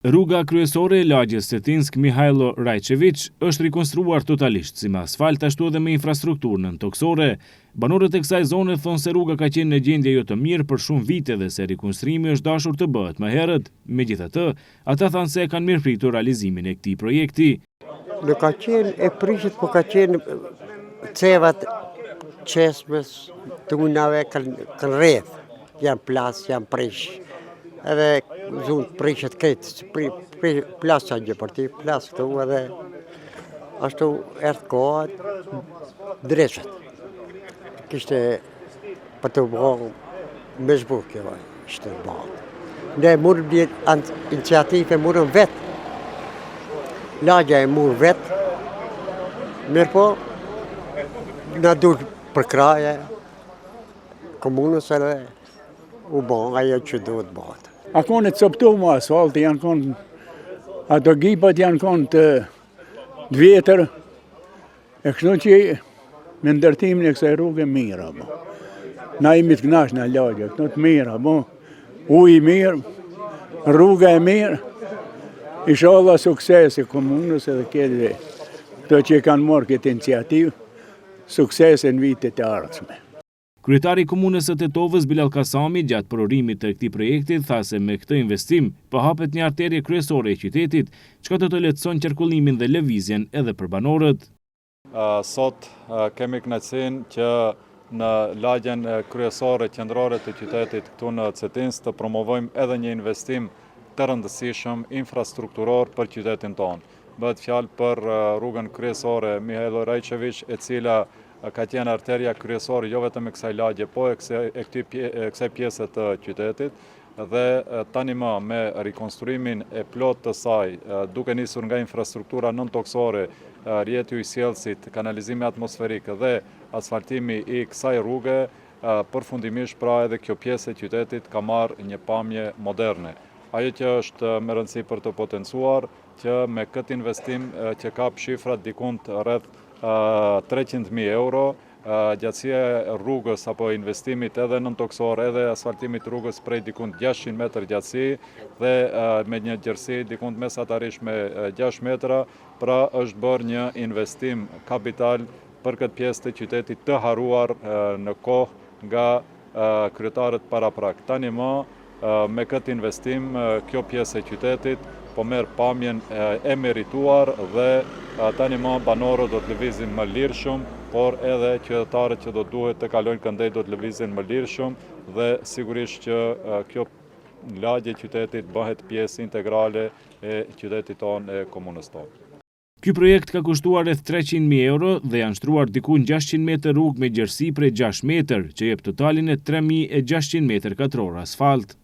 Rruga kryesore e lagjes Cetinsk-Mihajlo Rajčević është rikonstruar totalisht si me asfalt ashtu edhe me infrastrukturë nëntoksore. Banorët e kësaj zone thonë se rruga ka qenë në gjendje jo të mirë për shumë vite dhe se rikonstruimi është dashur të bëhet më herët. Megjithatë, ata thanë se e kanë mirëpritur realizimin e këtij projekti. Nuk ka qenë e prishit, po ka qenë cevat qesmes të unave kanë rreth, janë plas, janë prish. Edhe zunë prishet këtë, plas që gjë për ti, plas këtu edhe ashtu erdhë kohat dreshet. Kishte për të bëhë me zbuk, ishte bëhë. Ne murëm një iniciativë, murëm vetë. Lagja e murë vetë, mirë po, në duhet për kraje, komunës edhe u bëhë, ajo që duhet bëhë. A konë të coptu më asfalti, janë konë, ato gipat janë konë të vjetër, e kështu që me ndërtimin e kësaj rrugë mira, bo. Na imi të knash në lagja, këto të mira, bo. Ujë mirë, rruga e mirë, inshallah suksesi komunës edhe këtë, këto që kanë morë këtë iniciativë, suksesi në vitet e ardhshme. Kryetari i komunës së Tetovës Bilal Kasami gjatë provorimit të këtij projekti tha se me këtë investim po hapet një arterje kryesore e qytetit, çka do të lehtëson qarkullimin dhe lëvizjen edhe për banorët. Sot kemi kënaqësinë që në lagjen kryesore qendrore të qytetit këtu në Cetinsk të promovojmë edhe një investim të rëndësishëm infrastrukturor për qytetin tonë. Bëhet fjalë për rrugën kryesore Mihajlo Rajčević, e cila ka qenë arterja kryesore jo vetëm e kësaj lagje, po e kësaj pjese të qytetit, dhe tani më me rikonstruimin e plot të saj, duke nisur nga infrastruktura nëntoksore, rrjeti i sjellësit, kanalizimi atmosferik dhe asfaltimi i kësaj rruge, përfundimisht pra edhe kjo pjesë e qytetit ka marrë një pamje moderne. Ajo që është me rëndësi për të potencuar, që me këtë investim që kap shifrat dikund rreth 300.000 euro, gjatësia e rrugës apo investimit edhe nëntoksor edhe asfaltimit rrugës prej dikund 600 metër gjatësi dhe me një gjerësi dikund mesatarisht me 6 metra, pra është bërë një investim kapital për këtë pjesë të qytetit të haruar në kohë nga kryetarët paraprak. Tani më me këtë investim kjo pjesë e qytetit po merr pamjen e merituar dhe tani më banorët do të lëvizin më lirshëm, por edhe qytetarët që do duhet të kalojnë këndej do të lëvizin më lirshëm dhe sigurisht që kjo lagje qytetit bëhet pjesë integrale e qytetit tonë e komunës tonë. Ky projekt ka kushtuar rreth 300.000 euro dhe janë shtruar diku 600 metër rrugë me gjerësi prej 6 metër, që jep totalin e 3.600 metër katror asfalt.